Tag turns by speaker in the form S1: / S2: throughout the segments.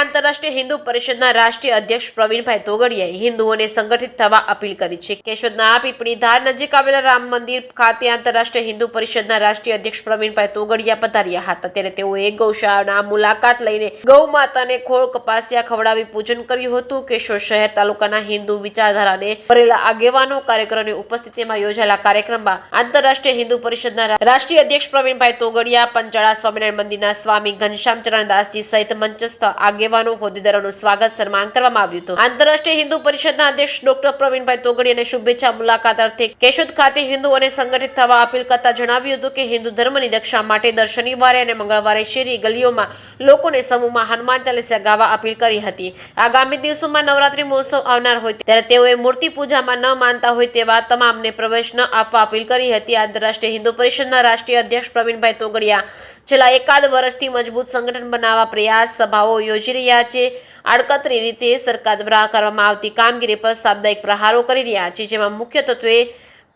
S1: આંતરરાષ્ટ્રીય હિન્દુ પરિષદના રાષ્ટ્રીય અધ્યક્ષ પ્રવીણભાઈ તોગડિયાએ હિન્દુઓને સંગઠિત થવા અપીલ કરી છે। કેશોદના પીપળી ધાર નજીક આવેલા રામ મંદિર ખાતે આંતરરાષ્ટ્રીય હિન્દુ પરિષદના રાષ્ટ્રીય અધ્યક્ષ પ્રવીણભાઈ તોગડિયા પધાર્યા હતા, ત્યારે તેઓએ ગૌશાળાના મુલાકાત લઈને ગૌ માતાને ખોળ કપાસિયા ખવડાવી પૂજન કર્યું હતું। કેશોદ શહેર તાલુકાના હિન્દુ વિચારધારાને ભરેલા આગેવાનો કાર્યકરોની ઉપસ્થિતિમાં યોજાયેલા કાર્યક્રમમાં આંતરરાષ્ટ્રીય હિન્દુ પરિષદના રાષ્ટ્રીય અધ્યક્ષ પ્રવીણભાઈ તોગડિયા, પંચાળા સ્વામિનારાયણ મંદિરના સ્વામી ઘનશ્યામ ચરણદાસજી સહિત મંચસ્થ આગેવાનો હોદ્દેદારોનું સ્વાગત સન્માન કરવામાં આવ્યું હતું। આંતરરાષ્ટ્રીય હિન્દુ પરિષદના અધ્યક્ષ ડોક્ટર પ્રવીણભાઈ તોગડિયાને શુભેચ્છા મુલાકાત અર્થે કેશોદ ખાતે હિન્દુઓને સંગઠિત થવા અપીલ કરતા જણાવ્યું હતું કે હિન્દુ ધર્મની રક્ષા માટે દર શનિવારે અને મંગળવારે શેરી ગલીઓમાં લોકોને સમૂહમાં હનુમાન ચાલીસા ગાવા અપીલ કરી હતી। આગામી દિવસોમાં નવરાત્રી મહોત્સવ આવનાર હોય ત્યારે તેઓએ મૂર્તિ પૂજામાં ન માનતા હોય તેવા તમામને પ્રવેશ ન આપવા અપીલ કરી હતી। આંતરરાષ્ટ્રીય હિન્દુ પરિષદના રાષ્ટ્રીય અધ્યક્ષ પ્રવીણભાઈ તોગડિયા છેલ્લા એકાદ વર્ષથી મજબૂત સંગઠન બનાવવા પ્રયાસ સભાઓ યોજી રહ્યા છે। આડકતરી રીતે સરકાર દ્વારા કરવામાં આવતી કામગીરી પર સાપ્તાહિક પ્રહારો કરી રહ્યા છે, જેમાં મુખ્ય તત્વે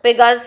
S1: પેગાસસ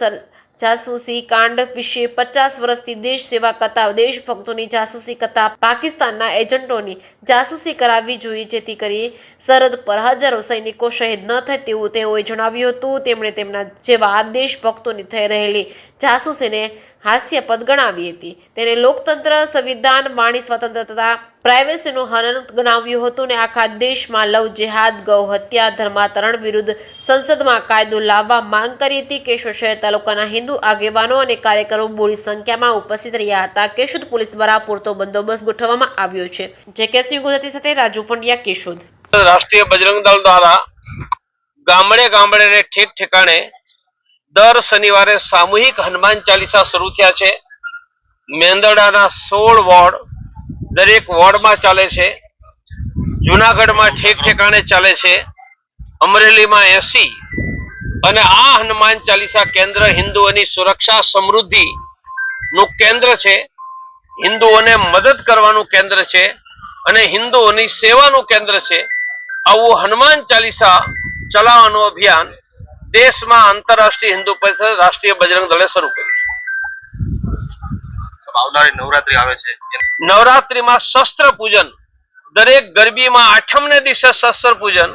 S1: જાસૂસી કાંડ વિશે 50 વર્ષથી દેશ સેવા કરતા દેશભક્તોની જાસૂસી કરતા પાકિસ્તાનના એજન્ટોની જાસૂસી કરાવવી જોઈએ, જેથી કરી સરહદ પર હજારો સૈનિકો શહીદ ન થાય તેવું તેઓએ જણાવ્યું હતું। તેમણે તેમના જેવા દેશભક્તોની થઈ રહેલી જાસૂસીને હાસ્યાસ્પદ ગણાવી હતી। તેને લોકતંત્ર, સંવિધાન, વાણી સ્વતંત્રતા, પ્રાઇવેસીનું હનન ગણાવ્યું હતું અને આખા દેશમાં લવ જેહાદ, ગૌ હત્યા, ધર્માંતરણ વિરુદ્ધ સંસદમાં કાયદો લાવવા માંગ કરી હતી। કેશોદ શહેર તાલુકાના હિન્દુ આગેવાનો અને કાર્યકરો બોડી સંખ્યામાં ઉપસ્થિત રહ્યા હતા। કેશોદ પોલીસ દ્વારા પૂરતો બંદોબસ્ત ગોઠવવામાં આવ્યો છે। જેકેસી ગુજરાતી સાથે રાજુ પંડ્યા, કેશોદ।
S2: રાષ્ટ્રીય બજરંગ દળ દ્વારા ગામડે ગામડે ને ઠેક ઠેકાણે દર શનિવારે સામૂહિક હનુમાન ચાલીસા શરૂ થયા છે। મેંદરડાના 16 વોર્ડ, દરેક વોર્ડમાં ચાલે છે। જુનાગઢમાં ઠેક ઠેકાણે ચાલે છે, અમરેલીમાં 80। અને આ હનુમાન ચાલીસા કેન્દ્ર હિન્દુઓની સુરક્ષા સમૃદ્ધિ નું કેન્દ્ર છે, હિન્દુઓને મદદ કરવાનું કેન્દ્ર છે અને હિન્દુઓની સેવાનું કેન્દ્ર છે। આવું હનુમાન ચાલીસા ચલાવવાનું અભિયાન દેશમાં આંતરરાષ્ટ્રીય હિન્દુ પરિષદ રાષ્ટ્રીય બજરંગ દળે શરૂ કર્યું છે।
S3: આવનારી નવરાત્રી આવે છે,
S2: નવરાત્રીમાં શસ્ત્ર પૂજન, દરેક ગરબીમાં આઠમને દિવસે શસ્ત્ર પૂજન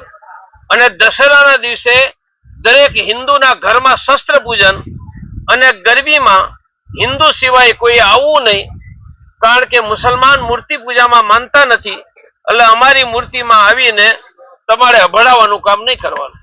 S2: અને દશેરાના દિવસે દરેક હિન્દુના ઘરમાં શસ્ત્ર પૂજન અને ગરબીમાં હિન્દુ સિવાય કોઈ આવવું નહીં, કારણ કે મુસલમાન મૂર્તિ પૂજામાં માનતા નથી, એટલે અમારી મૂર્તિમાં આવીને તમારે અભડાવવાનું કામ નહીં કરવાનું।